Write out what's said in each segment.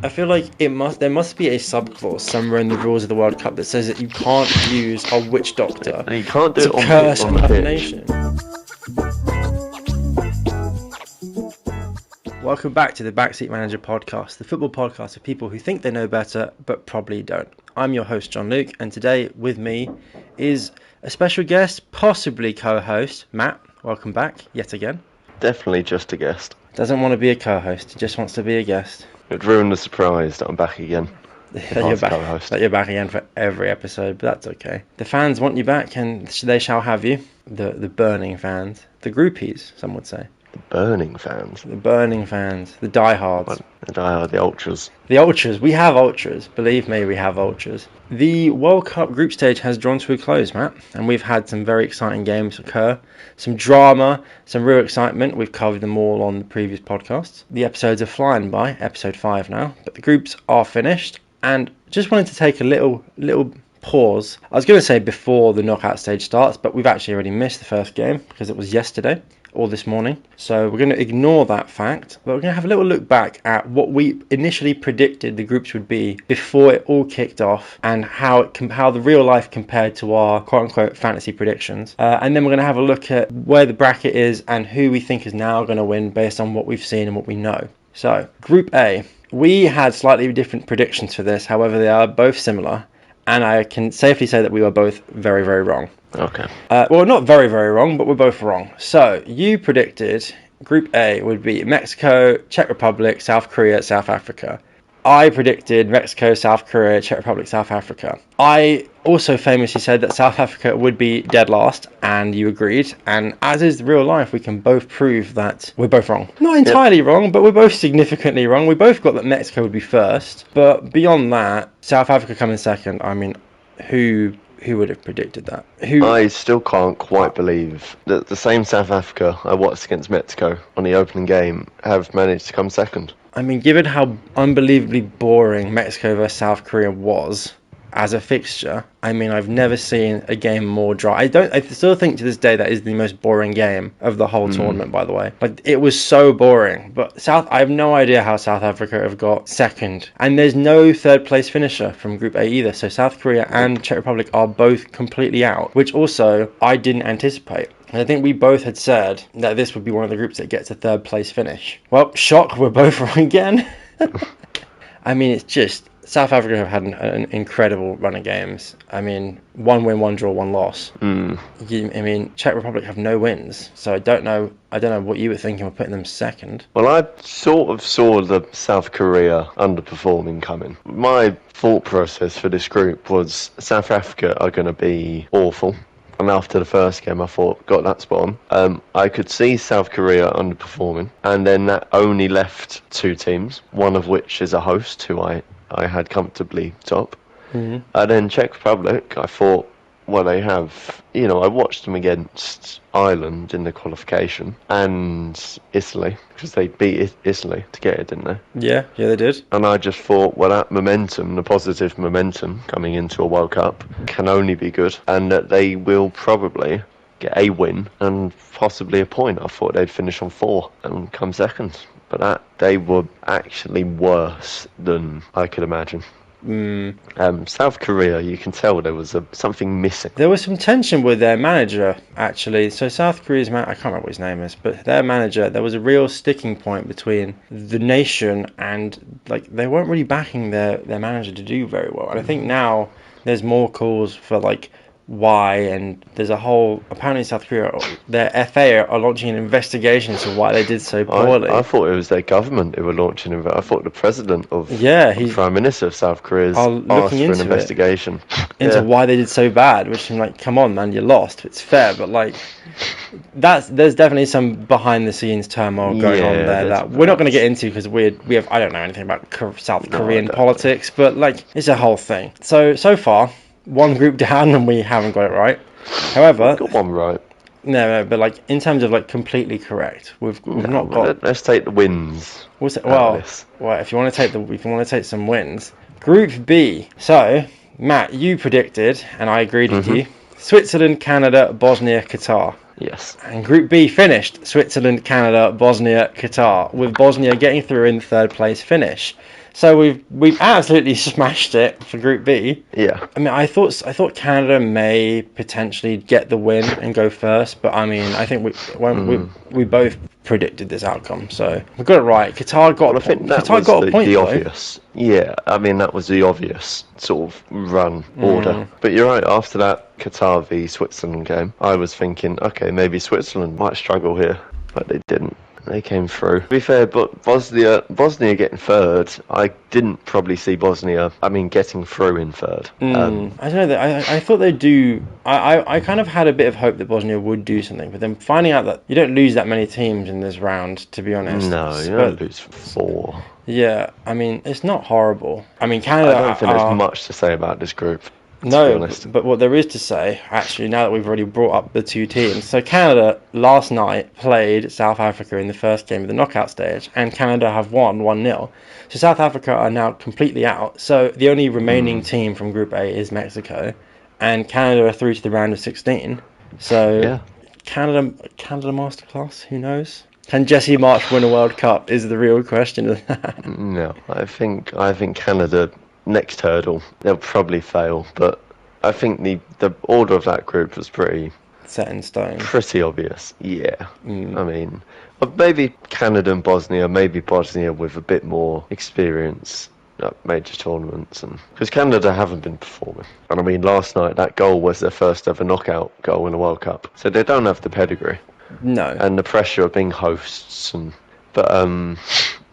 I feel like there must be a subclause somewhere in the rules of the World Cup that says that you can't use a witch doctor And you can't do to it on curse the another pitch. nation. Welcome back to the Backseat Manager podcast, the football podcast for people who think they know better but probably don't. I'm your host, John Luke, and today with me is a special guest, possibly co-host, Matt. Welcome back yet again. Definitely just a guest. Doesn't want to be a co-host, he just wants to be a guest. It ruined the surprise that I'm back again. That you're back again for every episode, but that's okay. The fans want you back, and they shall have you. The burning fans, the groupies, some would say. The burning fans. The burning fans, the diehards. The ultras. The ultras. We have ultras. Believe me, we have ultras. The World Cup group stage has drawn to a close, Matt, and we've had some very exciting games occur. Some drama, some real excitement. We've covered them all on the previous podcasts. The episodes are flying by, episode 5 now, but the groups are finished. And just wanted to take a little pause. I was going to say before the knockout stage starts, but we've actually already missed the first game because it was yesterday or this morning. So we're going to ignore that fact, but we're going to have a little look back at what we initially predicted the groups would be before it all kicked off and how the real life compared to our quote-unquote fantasy predictions. And then we're going to have a look at where the bracket is and who we think is now going to win based on what we've seen and what we know. So, Group A. We had slightly different predictions for this, however they are both similar, and I can safely say that we were both very, very wrong. Okay. Well, not very, very wrong, but we're both wrong. So, you predicted Group A would be Mexico, Czech Republic, South Korea, South Africa. I predicted Mexico, South Korea, Czech Republic, South Africa. I also famously said that South Africa would be dead last, and you agreed. And as is real life, we can both prove that we're both wrong. Not entirely wrong, but we're both significantly wrong. We both got that Mexico would be first. But beyond that, South Africa coming second, I mean, who would have predicted that? I still can't quite believe that the same South Africa I watched against Mexico on the opening game have managed to come second. I mean, given how unbelievably boring Mexico versus South Korea was as a fixture, I mean, I've never seen a game more dry. I still think to this day that is the most boring game of the whole tournament, by the way. Like, it was so boring. But I have no idea how South Africa have got second. And there's no third place finisher from Group A either. So South Korea and Czech Republic are both completely out, which also I didn't anticipate. And I think we both had said that this would be one of the groups that gets a third place finish. Well, shock, we're both wrong again. I mean, it's just, South Africa have had an incredible run of games. I mean, 1 win, 1 draw, 1 loss. I mean, Czech Republic have no wins. So I don't know what you were thinking of putting them second. Well, I sort of saw the South Korea underperforming coming. My thought process for this group was South Africa are going to be awful. And after the first game, I thought, got that spot on. I could see South Korea underperforming. And then that only left 2 teams, one of which is a host, who I had comfortably top. And then Czech Republic, I thought, well, they have, I watched them against Ireland in the qualification and Italy, because they beat Italy to get it, didn't they? Yeah, they did. And I just thought, well, that momentum, the positive momentum coming into a World Cup can only be good, and that they will probably get a win and possibly a point. I thought they'd finish on 4 and come second, but they were actually worse than I could imagine. South Korea, you can tell there was something missing. There was some tension with their manager, actually. So South Korea's I can't remember what his name is, but their manager, there was a real sticking point between the nation and, like, they weren't really backing their manager to do very well. And I think now there's more calls for, like, why, and there's a whole, apparently South Korea, their FA are launching an investigation into why they did so poorly. I thought it was their government who were launching it. I thought the president the Prime Minister of South Korea is asked for an investigation into why they did so bad, which I'm like, come on man, you lost, it's fair, but like, there's definitely some behind the scenes turmoil going on there that we're not going to get into because we have, I don't know anything about South Korean politics, but like, it's a whole thing. So far, 1 group down and we haven't got it right. However, we've got 1 right. No, but like in terms of like completely correct, we've not got. Let's take the wins. Well, if you want to take some wins, Group B. So Matt, you predicted, and I agreed with you. Switzerland, Canada, Bosnia, Qatar. Yes. And Group B finished Switzerland, Canada, Bosnia, Qatar, with Bosnia getting through in the 3rd place finish. So we've absolutely smashed it for Group B. Yeah. I mean, I thought Canada may potentially get the win and go first, but I mean, I think we both predicted this outcome, so we got it right. Qatar got Well, I think that Qatar was got a point the though. obvious. Yeah, I mean, that was the obvious sort of run order. But you're right, after that Qatar v Switzerland game, I was thinking, okay, maybe Switzerland might struggle here, but they didn't. They came through. To be fair, but Bosnia getting third, I didn't probably see Bosnia, getting through in third. I don't know. I thought they'd do. I kind of had a bit of hope that Bosnia would do something, but then finding out that you don't lose that many teams in this round, to be honest. No, you don't lose 4. Yeah, I mean, it's not horrible. I mean, Canada. I don't think there's much to say about this group. No, but what there is to say, actually, now that we've already brought up the two teams, so Canada last night played South Africa in the first game of the knockout stage, and Canada have won 1-0. So South Africa are now completely out. So the only remaining team from Group A is Mexico, and Canada are through to the round of 16. So yeah. Canada masterclass, who knows? Can Jesse Marsch win a World Cup is the real question. No, I think Canada, next hurdle, they'll probably fail, but I think the order of that group was pretty set in stone. Pretty obvious, yeah. I mean, maybe Canada and Bosnia, maybe Bosnia with a bit more experience at major tournaments, and because Canada haven't been performing. And I mean, last night that goal was their first ever knockout goal in a World Cup, so they don't have the pedigree. No. And the pressure of being hosts, but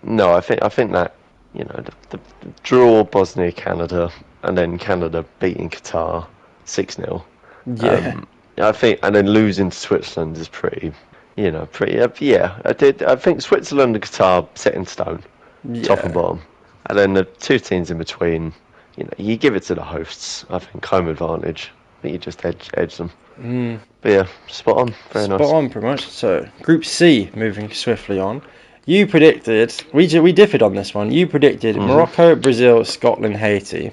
no, I think that, you know, the draw Bosnia Canada and then Canada beating Qatar 6-0. Yeah. I think, and then losing to Switzerland is pretty. Yeah. I think Switzerland and Qatar set in stone, top and bottom, and then the two teams in between. You know, you give it to the hosts. I think home advantage. I think you just edge them. But yeah, spot on. Very nice. Spot on, pretty much. So, Group C, moving swiftly on. You predicted, we differed on this one. You predicted Morocco, Brazil, Scotland, Haiti.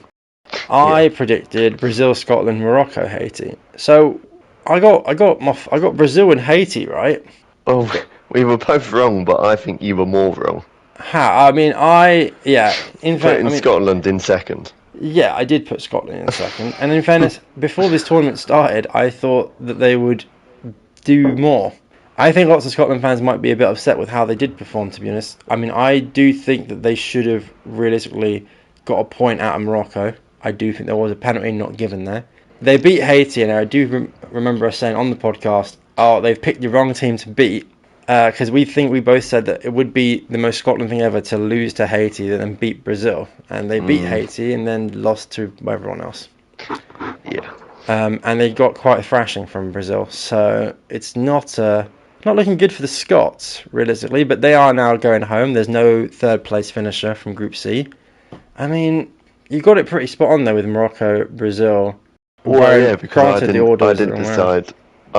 I predicted Brazil, Scotland, Morocco, Haiti. So, I got Brazil and Haiti right. Oh, we were both wrong, but I think you were more wrong. How? I mean, Scotland in second. Yeah, I did put Scotland in second. And in fairness, before this tournament started, I thought that they would do more. I think lots of Scotland fans might be a bit upset with how they did perform, to be honest. I mean, I do think that they should have realistically got a point out of Morocco. I do think there was a penalty not given there. They beat Haiti, and I do remember us saying on the podcast, they've picked the wrong team to beat. Because we both said that it would be the most Scotland thing ever to lose to Haiti and then beat Brazil. And they beat Haiti and then lost to everyone else. Yeah. And they got quite a thrashing from Brazil. So it's not looking good for the Scots, realistically. But they are now going home. There's no third place finisher from Group C. I mean, you got it pretty spot on there with Morocco, Brazil. Well, yeah, because I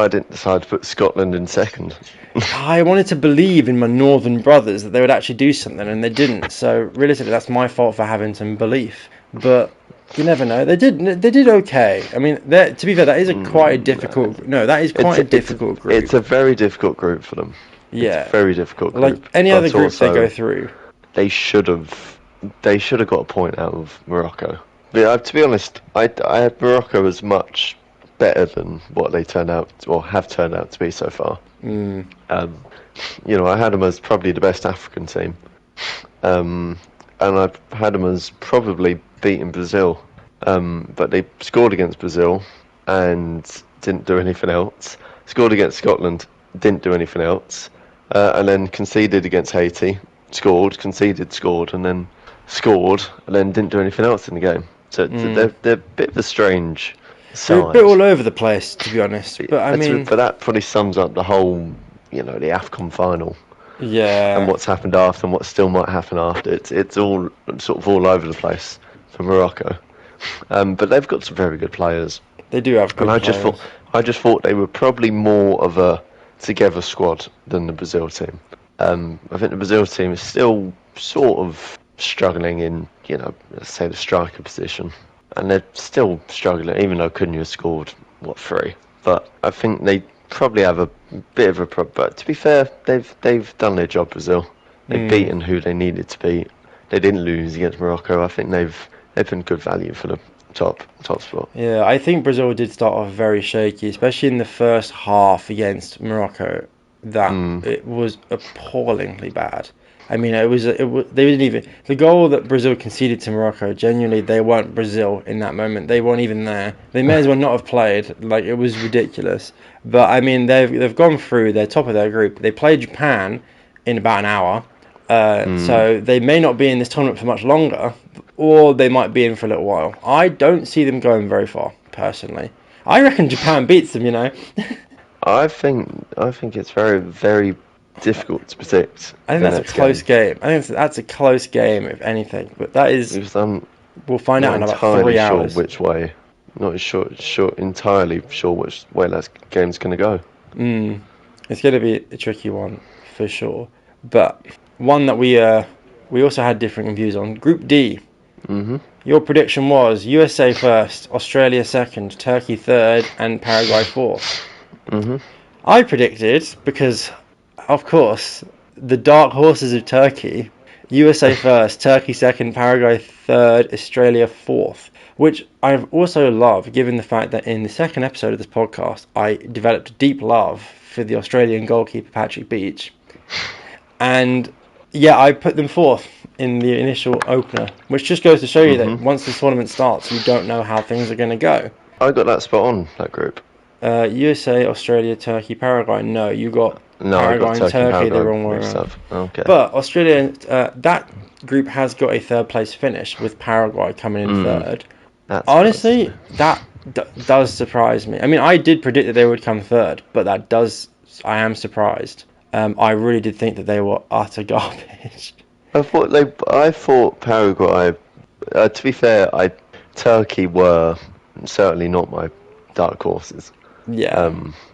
didn't decide to put Scotland in second. I wanted to believe in my northern brothers that they would actually do something, and they didn't. So realistically, that's my fault for having some belief. But you never know. They did okay. I mean, to be fair, that is quite a difficult. No, that is quite a difficult group. It's a very difficult group for them. Yeah, it's a very difficult group. Like any other group they go through, they should have got a point out of Morocco. But to be honest, I had Morocco as much better than what they turned out or have turned out to be so far. You know, I had them as probably the best African team, and I had them as probably beating Brazil, but they scored against Brazil and didn't do anything else. Scored against Scotland, didn't do anything else, and then conceded against Haiti. Conceded, scored, and then scored, and then didn't do anything else in the game. So they're a bit of a strange side. They're a bit all over the place, to be honest. But but that probably sums up the whole, you know, the AFCON final. Yeah. And what's happened after, and what still might happen after. It's all sort of all over the place for Morocco. But they've got some very good players. They do have good players. And I just thought they were probably more of a together squad than the Brazil team. I think the Brazil team is still sort of struggling in, you know, let's say the striker position, and they're still struggling, even though Cunha scored 3. But I think they probably have a bit of a problem. But to be fair, they've done their job. Brazil, they've beaten who they needed to beat. they didn't lose against Morocco. I think they've been good value for the top spot. Yeah, I think Brazil did start off very shaky, especially in the first half against Morocco. That it was appallingly bad. I mean, it was they didn't even the goal that Brazil conceded to Morocco. Genuinely, they weren't Brazil in that moment. They weren't even there. They may as well not have played. Like, it was ridiculous. But I mean, they've gone through. They're top of their group. They played Japan in about an hour. So they may not be in this tournament for much longer, or they might be in for a little while. I don't see them going very far, personally. I reckon Japan beats them, I think it's very, very difficult to predict. I think that's a close game. I think that's a close game, if anything. But that is... we'll find out in about 3 hours. Which way. Not entirely sure which way that game's going to go. It's going to be a tricky one, for sure. But one that we also had different views on. Group D. Mm-hmm. Your prediction was USA first, Australia second, Turkey third, and Paraguay fourth. Mm-hmm. I predicted, because, of course, the dark horses of Turkey, USA first, Turkey second, Paraguay third, Australia fourth. Which I've also loved, given the fact that in the second episode of this podcast, I developed a deep love for the Australian goalkeeper, Patrick Beach. And, yeah, I put them fourth in the initial opener, which just goes to show you that once the tournament starts, you don't know how things are going to go. I got that spot on, that group. USA, Australia, Turkey, Paraguay. No, you got Paraguay and Turkey the wrong way around. Okay. But Australia, that group has got a third place finish with Paraguay coming in third. Honestly, that does surprise me. I mean, I did predict that they would come third, but I am surprised. I really did think that they were utter garbage. I thought Paraguay. To be fair, Turkey were certainly not my dark horses. Yeah.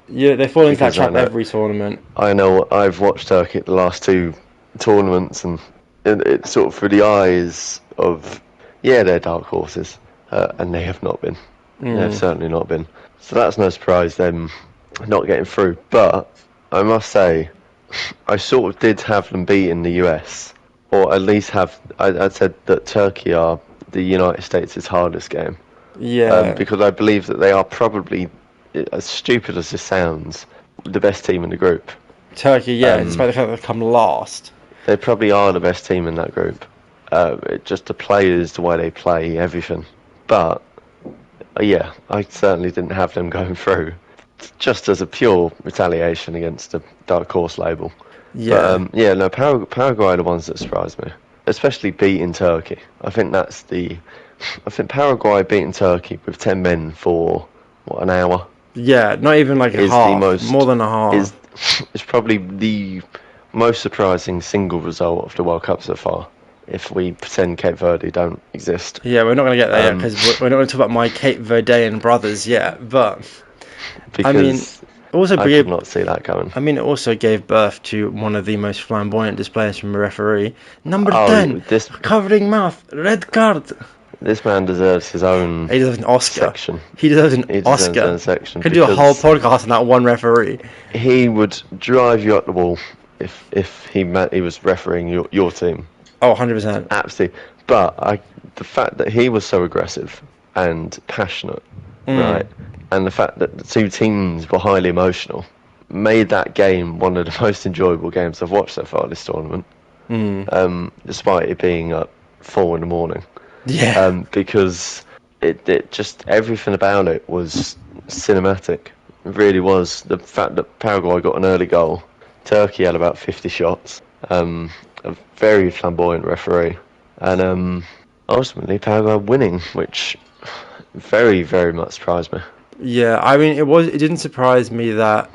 They fall into that trap every tournament. I know. I've watched Turkey at the last 2 tournaments, and it's sort of through the eyes of they're dark horses, and they have not been. They've certainly not been. So that's no surprise them not getting through. But I must say, I sort of did have them beating the US, or at least I said that Turkey are the United States' hardest game. Yeah. Because I believe that they are probably, as stupid as this sounds, the best team in the group. Turkey, despite the fact they've come last. They probably are the best team in that group. Just the players, the way they play, everything. But, I certainly didn't have them going through. Just as a pure retaliation against the dark horse label. Yeah. But, Paraguay are the ones that surprised me. Especially beating Turkey. I think Paraguay beating Turkey with 10 men for, an hour? Yeah, not even like a half. More than a half. Is probably the most surprising single result of the World Cup so far. If we pretend Cape Verde don't exist. Yeah, we're not going to get there yet, because we're not going to talk about my Cape Verdean brothers yet, but... Because I did not see that coming. I mean, it also gave birth to one of the most flamboyant displays from a referee. Number 10, covering mouth, red card. This man deserves his own. He deserves an Oscar. Section. He deserves an Oscar. Could do a whole podcast on that one referee. He would drive you up the wall if he was refereeing your team. Oh, 100%. Absolutely. But the fact that he was so aggressive and passionate, right, and the fact that the 2 teams were highly emotional, made that game one of the most enjoyable games I've watched so far this tournament. Despite it being at 4 a.m. Yeah. Because it just, everything about it was cinematic. It really was. The fact that Paraguay got an early goal, Turkey had about 50 shots, a very flamboyant referee, and ultimately Paraguay winning, which very, very much surprised me. Yeah, I mean, it didn't surprise me that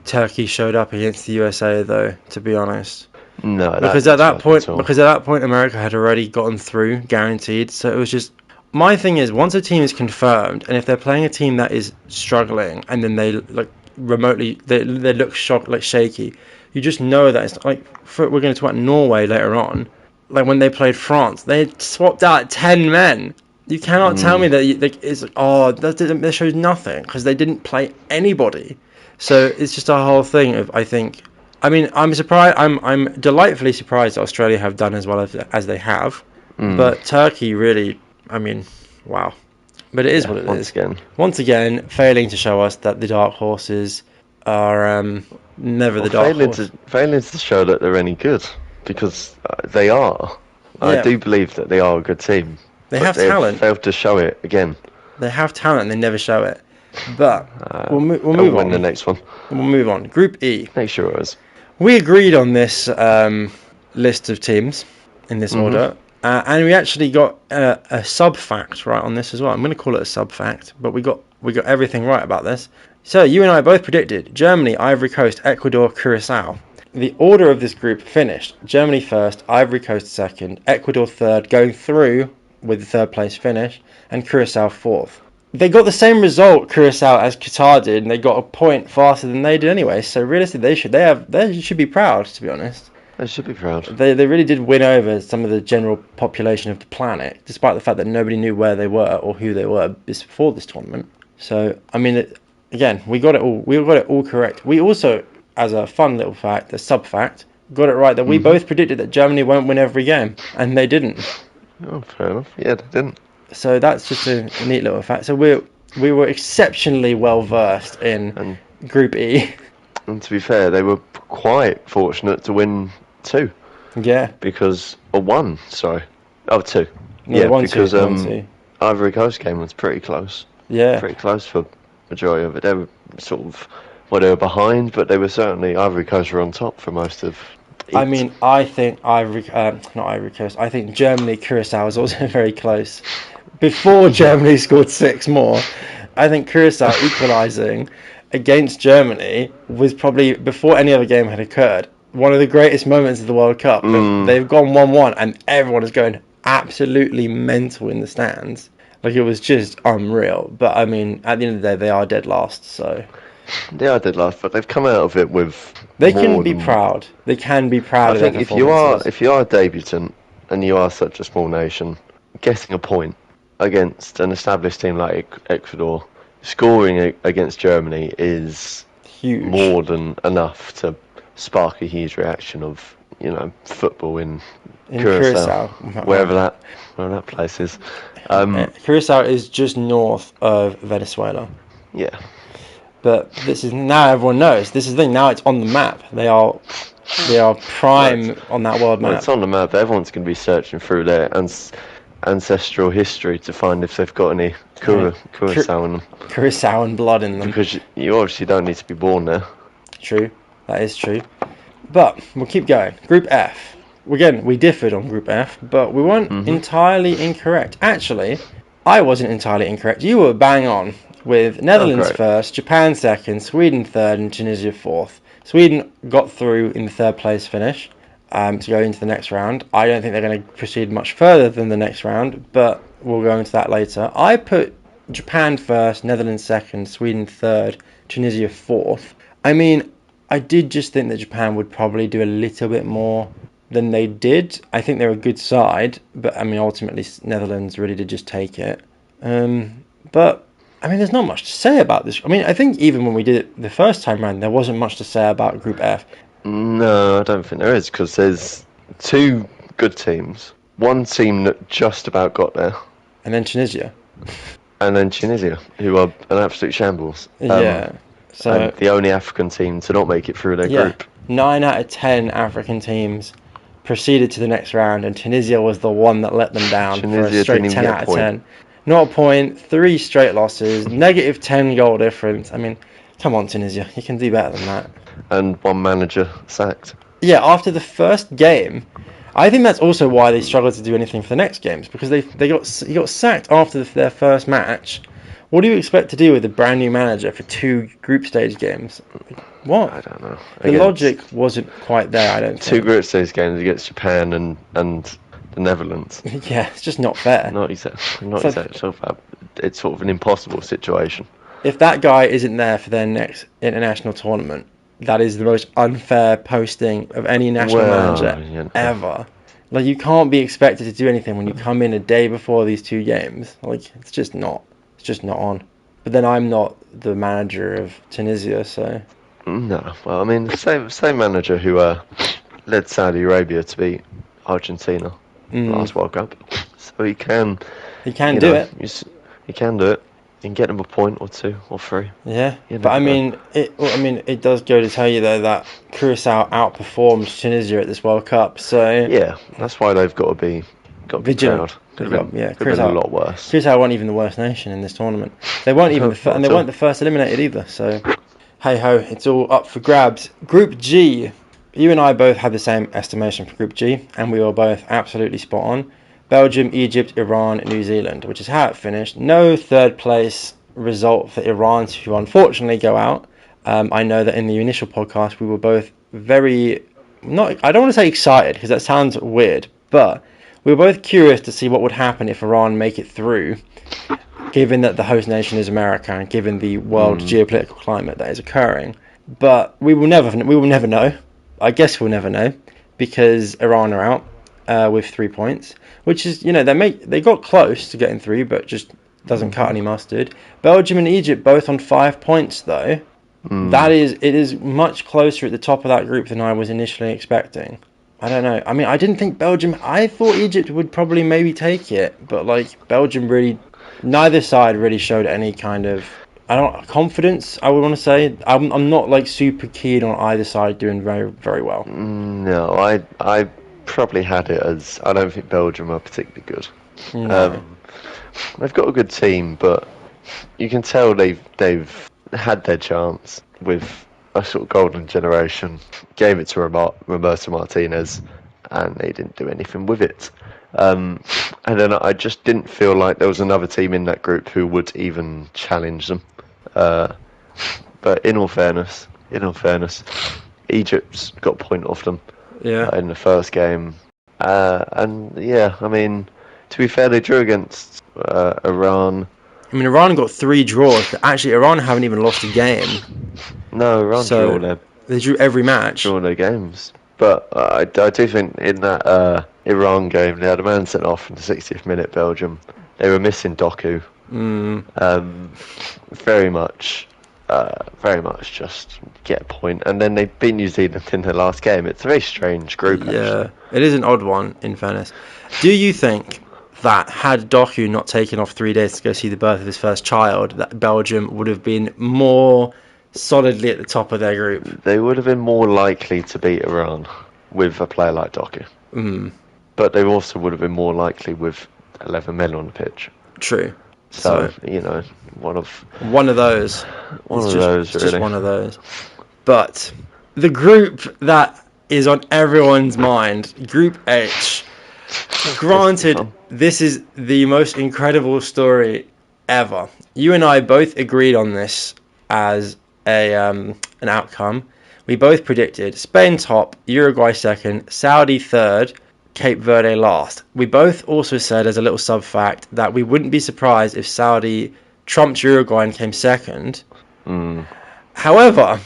Turkey showed up against the USA, though, to be honest. No, because at that point America had already gotten through, guaranteed. So it was just, my thing is, once a team is confirmed, and if they're playing a team that is struggling, and then they they look shocked, like shaky, you just know that it's like, we're going to talk about Norway later on. Like when they played France, they swapped out 10 men. You cannot tell me that shows nothing, because they didn't play anybody. So it's just a whole thing of, I think, I mean, I'm surprised. I'm delightfully surprised that Australia have done as well as they have. But Turkey really, I mean, wow. But it is what it is. Once again, failing to show us that the dark horses are never the dark horse. Failing to show that they're any good, because they are. Yeah. I do believe that they are a good team. They have talent. Failed to show it again. They have talent and they never show it. But we'll move win on. The next one. We'll move on. Group E. Make sure it was. We agreed on this list of teams in this order. And we actually got a sub-fact right on this as well. I'm going to call it a sub-fact, but we got everything right about this. So you and I both predicted Germany, Ivory Coast, Ecuador, Curacao. The order of this group finished: Germany first, Ivory Coast second, Ecuador third, going through with the third place finish, and Curacao fourth. They got the same result, Curacao, as Qatar did, and they got a point faster than they did anyway. So realistically, they should be proud, to be honest. They should be proud. They really did win over some of the general population of the planet, despite the fact that nobody knew where they were or who they were before this tournament. So, I mean, again, we got it all correct. We also, as a fun little fact, a sub-fact, got it right that we both predicted that Germany won't win every game, and they didn't. Oh, fair enough. Yeah, they didn't. So that's just a neat little fact. So we were exceptionally well versed in Group E. And to be fair, they were quite fortunate to win two. Yeah. Because one. Sorry. Oh, two. No, yeah, one, because two. Ivory Coast game was pretty close. Yeah. Pretty close for majority of it. They were sort of they were behind, but they were certainly Ivory Coast were on top for most of. I mean, I think not Ivory Coast. I think Germany, Curacao was also very close. Before Germany scored 6 more, I think Curacao equalising against Germany was probably, before any other game had occurred, one of the greatest moments of the World Cup. They've gone 1-1 and everyone is going absolutely mental in the stands. Like, it was just unreal. But I mean, at the end of the day, they are dead last, so they are dead last, but they've come out of it with. They can be proud. They can be proud. I think if you are a debutant and you are such a small nation, getting a point against an established team like Ecuador, scoring against Germany is huge, more than enough to spark a huge reaction of football in Curacao, wherever that place is. Curacao is just north of Venezuela. Yeah. But this is now everyone knows. This is the thing. Now it's on the map. They are prime on that world map. It's on the map. Everyone's going to be searching through their ancestral history to find if they've got any Curacao in them. Curaçaoan blood in them. Because you obviously don't need to be born there. True. That is true. But we'll keep going. Group F. Again, we differed on Group F, but we weren't entirely incorrect. Actually, I wasn't entirely incorrect. You were bang on with Netherlands first, Japan second, Sweden third, and Tunisia fourth. Sweden got through in the third place finish to go into the next round. I don't think they're going to proceed much further than the next round, but we'll go into that later. I put Japan first, Netherlands second, Sweden third, Tunisia fourth. I mean, I did just think that Japan would probably do a little bit more than they did. I think they're a good side, but I mean, ultimately, Netherlands really did just take it. But I mean, there's not much to say about this. I mean, I think even when we did it the first time round, there wasn't much to say about Group F. No, I don't think there is, because there's 2 good teams. One team that just about got there. And then Tunisia. And then Tunisia, who are an absolute shambles. Yeah. So and the only African team to not make it through their group. 9 out of 10 African teams proceeded to the next round, and Tunisia was the one that let them down for a straight 10 out of 10. Not a point, 3 straight losses, negative 10 goal difference. I mean, come on, Tunisia, you can do better than that. And 1 manager sacked. Yeah, after the first game, I think that's also why they struggled to do anything for the next games, because he got sacked after their first match. What do you expect to do with a brand new manager for 2 group stage games? What? I don't know. The logic wasn't quite there, I don't think. 2 group stage games against Japan and the Netherlands. Yeah, it's just not fair. Not exactly. It's sort of an impossible situation. If that guy isn't there for their next international tournament, that is the most unfair posting of any national manager ever. Like, you can't be expected to do anything when you come in a day before these 2 games. Like, it's just not on. But then I'm not the manager of Tunisia, so No, well, I mean, the same manager who led Saudi Arabia to beat Argentina last World Cup, so he can, He can you do know, it. he can do it. He can get them a point or two or three. Yeah, You but never know. it does go to tell you though that Curacao outperformed Tunisia at this World Cup. So Yeah, that's why they've got to be vigilant. proud. Could have been a Curacao. lot worse. Curacao weren't even the worst nation in this tournament. They weren't even and they weren't the first eliminated either. So hey ho, it's all up for grabs. Group G. You and I both had the same estimation for Group G, and we were both absolutely spot on. Belgium, Egypt, Iran, New Zealand, which is how it finished. No third place result for Iran to unfortunately go out. I know that in the initial podcast we were both very I don't want to say excited because that sounds weird, but we were both curious to see what would happen if Iran make it through, given that the host nation is America and given the world geopolitical climate that is occurring. But we will never know. I guess we'll never know because Iran are out with 3 points, which is they got close to getting through, but just doesn't cut any mustard. Belgium and Egypt both on 5 points though. It is much closer at the top of that group than I was initially expecting. I don't know. I mean, I didn't think Belgium. I thought Egypt would probably maybe take it, but Belgium really, neither side really showed any kind of confidence. I would want to say I'm not super keen on either side doing very very well. No, I probably had it as I don't think Belgium are particularly good. No. They've got a good team, but you can tell they've had their chance with a sort of golden generation. Gave it to Roberto Martinez, and they didn't do anything with it. And then I just didn't feel like there was another team in that group who would even challenge them. But in all fairness, Egypt's got a point off them in the first game. And yeah, I mean, to be fair, they drew against Iran. I mean, Iran got 3 draws, but actually Iran haven't even lost a game. No, Iran they drew every match. Draw their games. But I do think in that Iran game, they had a man sent off in the 60th minute, Belgium. They were missing Doku. Very much just get a point. And then they beat New Zealand in the last game. It's a very strange group, actually. It is an odd one, in fairness. Do you think that had Doku not taken off 3 days to go see the birth of his first child, that Belgium would have been more solidly at the top of their group? They would have been more likely to beat Iran with a player like Doku. But they also would have been more likely with 11 men on the pitch. True. So one of those. Just one of those. But the group that is on everyone's mind, Group H. Granted, this is the most incredible story ever. You and I both agreed on this as an outcome. We both predicted Spain top, Uruguay second, Saudi third, Cape Verde last. We both also said, as a little sub fact, that we wouldn't be surprised if Saudi trumped Uruguay and came second. However,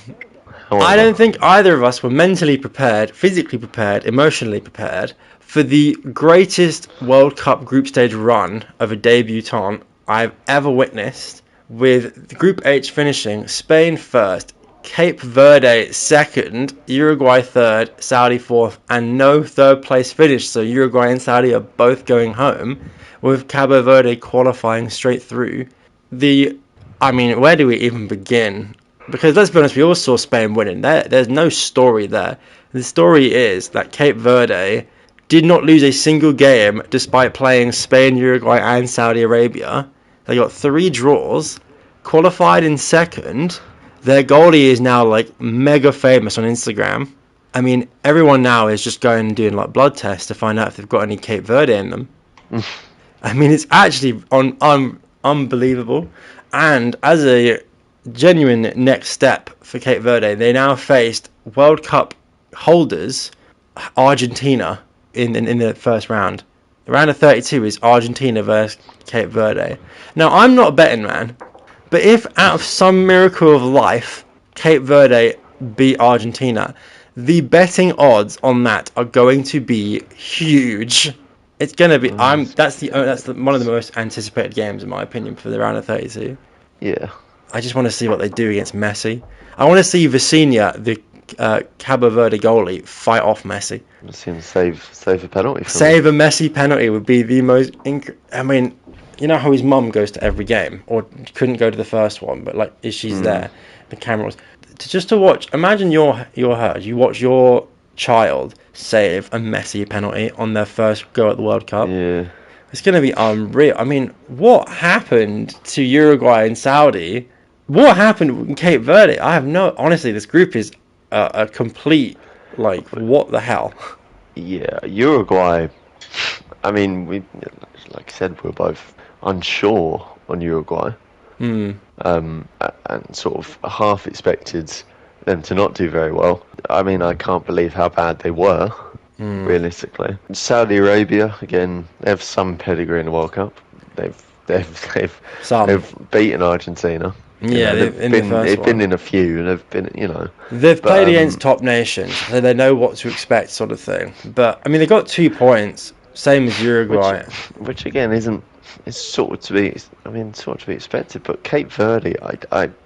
I don't think either of us were mentally prepared, physically prepared, emotionally prepared for the greatest World Cup group stage run of a debutant I've ever witnessed, with Group H finishing Spain first, Cape Verde second, Uruguay third, Saudi fourth, and no third place finish. So Uruguay and Saudi are both going home, with Cabo Verde qualifying straight through. Where do we even begin? Because let's be honest, we all saw Spain winning. There's no story there. The story is that Cape Verde did not lose a single game despite playing Spain, Uruguay, and Saudi Arabia. They got 3 draws, qualified in second. Their goalie is now mega famous on Instagram. I mean, everyone now is just going and doing blood tests to find out if they've got any Cape Verde in them. I mean, it's actually unbelievable. And as a genuine next step for Cape Verde, they now faced World Cup holders Argentina in the first round. The round of 32 is Argentina versus Cape Verde. Now, I'm not a betting man, but if out of some miracle of life Cape Verde beat Argentina, the betting odds on that are going to be huge. It's going to be that's one of the most anticipated games in my opinion for the round of 32. Yeah. I just want to see what they do against Messi. I want to see Vicinha, the Cabo Verde goalie, fight off Messi. Let's see him save a penalty. Save a Messi penalty would be the most. I mean, you know how his mum goes to every game, or couldn't go to the first one, but like, she's there. The camera was just to watch. Imagine you're her. You watch your child save a Messi penalty on their first go at the World Cup. Yeah. It's going to be unreal. I mean, what happened to Uruguay and Saudi? What happened in Cape Verde? I have no... Honestly, this group is a complete... Like, what the hell? Yeah, Uruguay... I mean, like I said, we're both unsure on Uruguay. And sort of half expected them to not do very well. I mean, I can't believe how bad they were. Realistically, Saudi Arabia again. They have some pedigree in the World Cup. They've beaten Argentina. Yeah, they've been in a few, and they've been, they've played against top nations, so they know what to expect, sort of thing. But I mean, they got 2 points, same as Uruguay, which again isn't. It's sort of to be expected. But Cape Verde,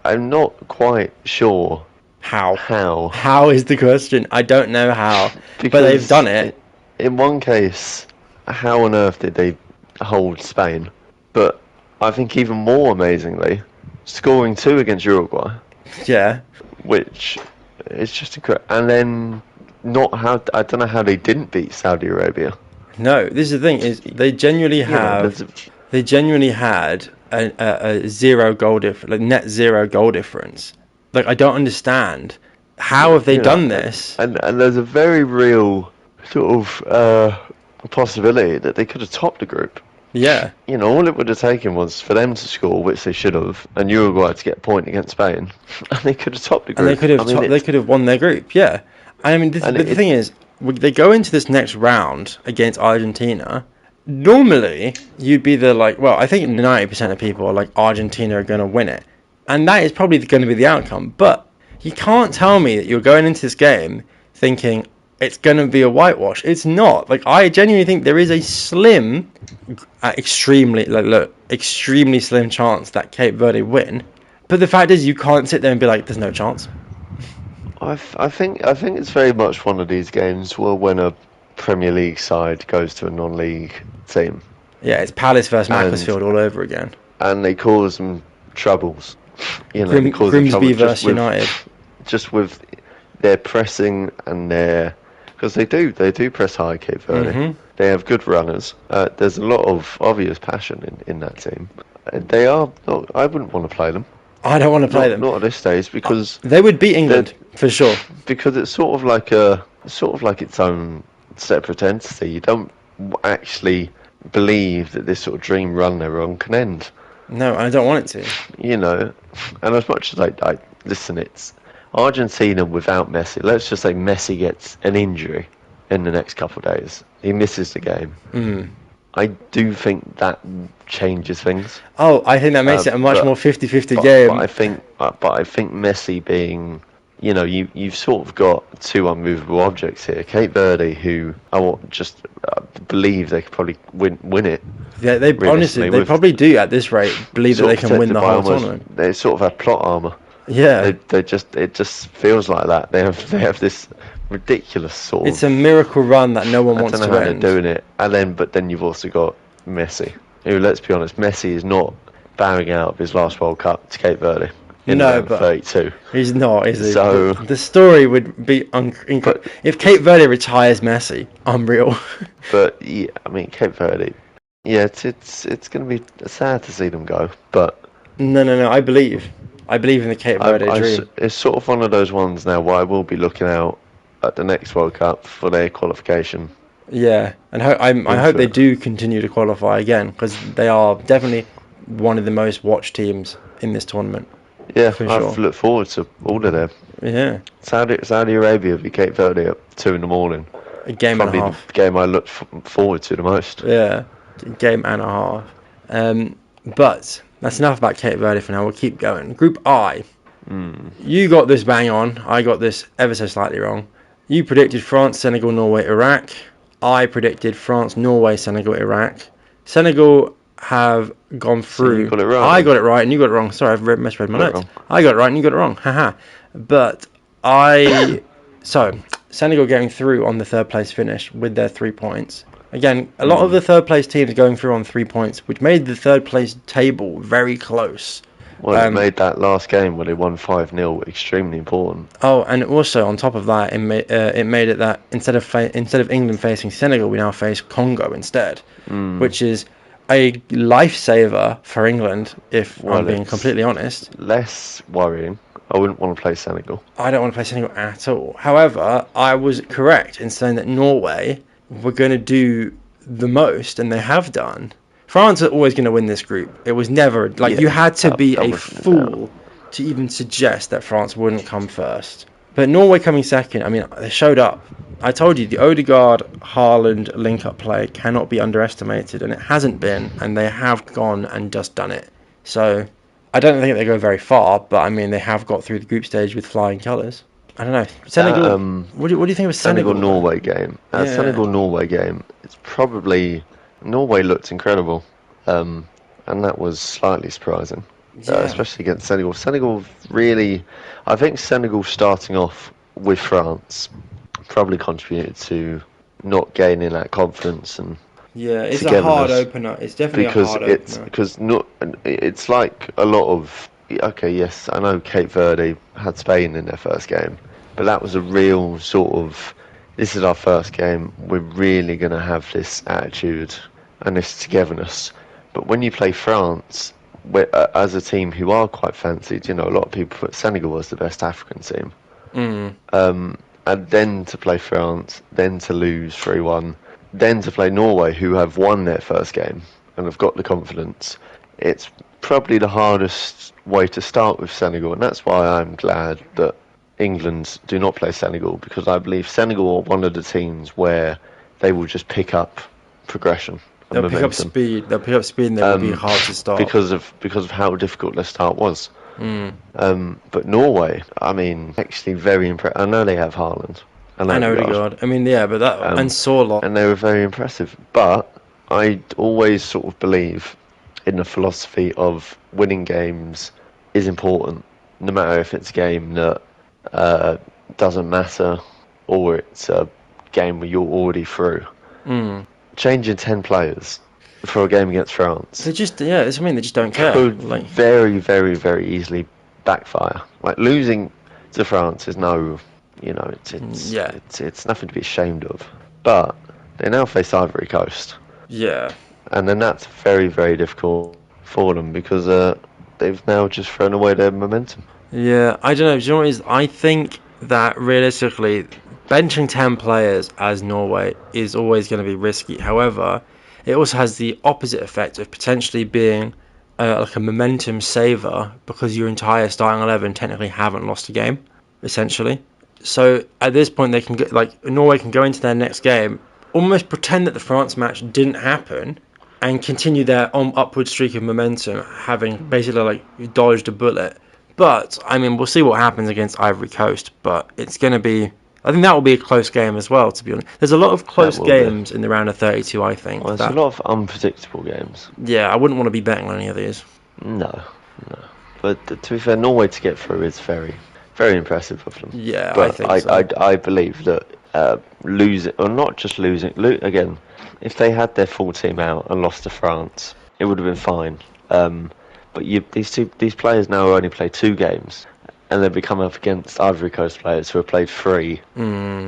I'm not quite sure. How is the question? I don't know how, but they've done it. In one case, how on earth did they hold Spain? But I think even more amazingly, scoring 2 against Uruguay. Yeah. Which is just incredible. And then I don't know how they didn't beat Saudi Arabia. No, this is the thing, is they genuinely had a 0 goal difference, like net 0 goal difference. Like, I don't understand. How have they done this? And there's a very real sort of possibility that they could have topped the group. Yeah. All it would have taken was for them to score, which they should have, and Uruguay to get a point against Spain, and they could have topped the group. And they could have won their group, yeah. I mean, the thing is, they go into this next round against Argentina. Normally, you'd be I think 90% of people are like, Argentina are going to win it. And that is probably going to be the outcome. But you can't tell me that you're going into this game thinking it's going to be a whitewash. It's not. Like, I genuinely think there is a slim, extremely slim chance that Cape Verde win. But the fact is, you can't sit there and be like, there's no chance. I think it's very much one of these games where when a Premier League side goes to a non-league team. Yeah, it's Palace versus Macclesfield all over again. And they cause them troubles. Grimsby versus United. Just with their pressing and because they do press high, Cape Verde. Mm-hmm. They have good runners. There's a lot of obvious passion in that team. They are not, I wouldn't want to play them. I don't want to play them. Not at this stage, because they would beat England for sure. Because it's sort of like its own separate entity. You don't actually believe that this sort of dream run they're on can end. No, I don't want it to. And as much as I listen, it's Argentina without Messi. Let's just say Messi gets an injury in the next couple of days. He misses the game. I do think that changes things. Oh, I think that makes it a much more 50-50 game. But I think Messi being, you've sort of got 2 unmovable objects here. Cape Verde, who believe they could probably win it. Yeah, they probably do at this rate believe that they can win the whole tournament. They sort of have plot armor. Yeah, it just feels like that. They have this ridiculous sort. It's a miracle run that no one wants to end. I don't know how they're doing it, but then you've also got Messi, who, let's be honest, Messi is not bowing out of his last World Cup to Cape Verde. But 32. He's not, is he? So the story would be incredible if Cape Verde retires Messi. Unreal. But yeah, I mean, Cape Verde. Yeah, it's going to be sad to see them go, but no. I believe in the Cape Verde dream. It's sort of one of those ones now where I will be looking out at the next World Cup for their qualification. Yeah, and I hope they do continue to qualify again, because they are definitely one of the most watched teams in this tournament. Yeah, I look forward to all of them. Yeah. Saudi Arabia v Cape Verde at 2 a.m. A game and a half. Probably the game I look forward to the most. Yeah, a game and a half. But that's enough about Cape Verde for now. We'll keep going. Group I. You got this bang on. I got this ever so slightly wrong. You predicted France, Senegal, Norway, Iraq. I predicted France, Norway, Senegal, Iraq. Senegal have gone So through. you got it right. I got it right and you got it wrong. Sorry, I've misread my Got it notes. wrong. I got it right and you got it wrong. Haha. But so Senegal getting through on the third place finish with their 3 points. Again, a lot of the third place teams going through on 3 points, which made the third place table very close. Well, it made that last game where they won 5-0 extremely important. Oh, and also on top of that, it made it that instead of England facing Senegal, we now face Congo instead, which is a lifesaver for England. If I'm being completely honest, Less worrying. I wouldn't want to play Senegal. I don't want to play Senegal at all. However, I was correct in saying that Norway were going to do the most, and they have done. France are always going to win this group. It was never you had to be a fool to even suggest that France wouldn't come first. But Norway coming second, I mean, they showed up. I told you the Odegaard Haaland link-up play cannot be underestimated, and it hasn't been, and they have gone and just done it. So I don't think they go very far, but I mean they have got through the group stage with flying colours. I don't know. Senegal. What do you think of Senegal? Senegal-Norway game. Senegal-Norway game. It's probably Norway looked incredible, and that was slightly surprising, especially against Senegal. Senegal really, I think Senegal starting off with France probably contributed to not gaining that confidence and. Yeah, it's a hard opener. It's definitely a hard opener. It's like a lot of. Okay, yes, I know Cape Verde had Spain in their first game, but that was a real sort of. This is our first game. We're really going to have this attitude and this togetherness. But when you play France, as a team who are quite fancied, a lot of people put Senegal as the best African team. And then to play France, then to lose 3-1, then to play Norway, who have won their first game and have got the confidence. It's probably the hardest way to start with Senegal, and that's why I'm glad that England do not play Senegal, because I believe Senegal are one of the teams where they will just pick up progression. They'll pick up speed. They'll pick up speed, and they will be hard to start because of how difficult their start was. But Norway, I mean, actually very impressive. I know they have Haaland. I know Odegaard. I mean, yeah, but that and Sorloth. And they were very impressive. But I always sort of believe in the philosophy of winning games is important, no matter if it's a game that doesn't matter or it's a game where you're already through. Changing 10 players for a game against France. They just, they just don't care. Could very, very, very easily backfire. Like losing to France is no, it's nothing to be ashamed of. But they now face Ivory Coast. Yeah. And then that's very, very difficult for them because they've now just thrown away their momentum. Yeah, I don't know. Do you know what it is? I think that realistically, benching 10 players as Norway is always going to be risky. However, it also has the opposite effect of potentially being like a momentum saver because your entire starting 11 technically haven't lost a game, essentially. So at this point, they can Norway can go into their next game, almost pretend that the France match didn't happen, and continue their upward streak of momentum, having basically dodged a bullet. But I mean, we'll see what happens against Ivory Coast. But it's going to be. I think that will be a close game as well, to be honest. There's a lot of close games in the round of 32, I think. Well, there's a lot of unpredictable games. Yeah, I wouldn't want to be betting on any of these. No. But to be fair, Norway to get through is very, very impressive of them. Yeah, but I think so. I believe that losing, or not just losing, again, if they had their full team out and lost to France, it would have been fine. But these players now only play 2 games. And then we come up against Ivory Coast players who have played 3.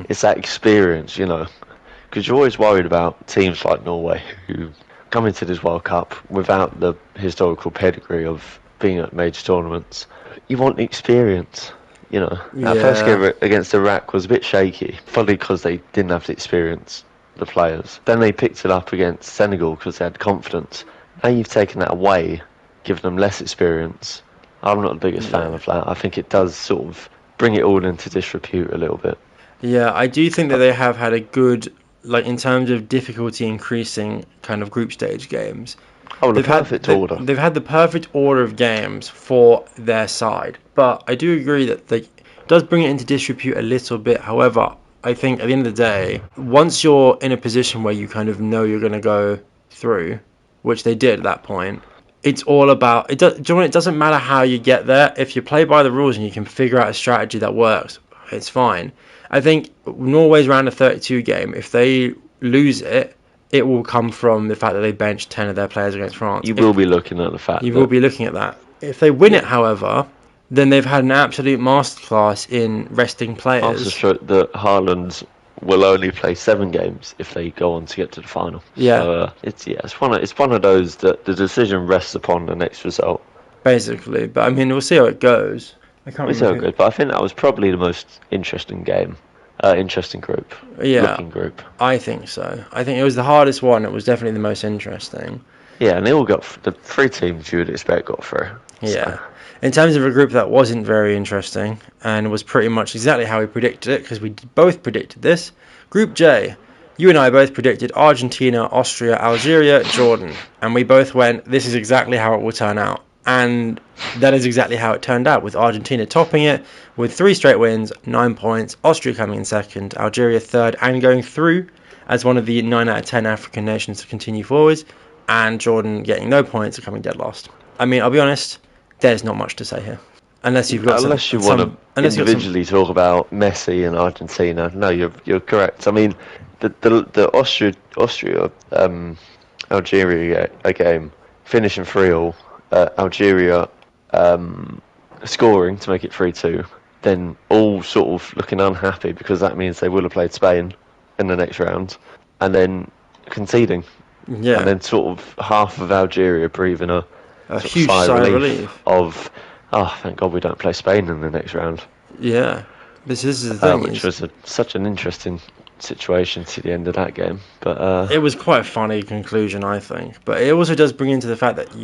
It's that experience, because you're always worried about teams like Norway who come into this World Cup without the historical pedigree of being at major tournaments. You want the experience, Our first game against Iraq was a bit shaky, probably because they didn't have the experience, the players. Then they picked it up against Senegal because they had confidence. Now you've taken that away, given them less experience. I'm not the biggest fan of that. I think it does sort of bring it all into disrepute a little bit. Yeah, I do think that they have had a good, in terms of difficulty increasing kind of group stage games. Oh, the perfect order. They've had the perfect order of games for their side. But I do agree that it does bring it into disrepute a little bit. However, I think at the end of the day, once you're in a position where you kind of know you're going to go through, which they did at that point, it's all about it. Do you know what? It doesn't matter how you get there. If you play by the rules and you can figure out a strategy that works, it's fine. I think Norway's round of 32 game, if they lose it, it will come from the fact that they benched 10 of their players against France. You will be looking at the fact You will be looking at that. If they win it, however, then they've had an absolute masterclass in resting players. Also showed that Haaland will only play 7 games if they go on to get to the final. Yeah. So, it's one of those that the decision rests upon the next result. Basically, but I mean, we'll see how it goes. I can't It's remember. so good, but I think that was probably the most interesting game. Interesting group. Yeah. Looking group. I think so. I think it was the hardest one. It was definitely the most interesting. Yeah, and they all got the 3 teams you would expect got through. Yeah. So, In terms of a group that wasn't very interesting and was pretty much exactly how we predicted it, because we both predicted this. Group J, you and I both predicted Argentina, Austria, Algeria, Jordan, and we both went, this is exactly how it will turn out. And that is exactly how it turned out, with Argentina topping it with 3 straight wins, 9 points, Austria coming in second, Algeria third, and going through as one of the 9 out of 10 African nations to continue forwards, and Jordan getting no points and coming dead last. I mean, I'll be honest, there's not much to say here. Unless you've got unless you want to individually talk about Messi and Argentina, no, you're correct. I mean, the Austria Algeria game, finishing 3-3, Algeria scoring to make it 3-2, then all sort of looking unhappy because that means they will have played Spain in the next round, and then conceding. Yeah. And then sort of half of Algeria breathing a huge sigh of relief of, oh, thank God we don't play Spain in the next round. Yeah. This is the thing. Which was such an interesting situation to the end of that game. But it was quite a funny conclusion, I think. But it also does bring into the fact that,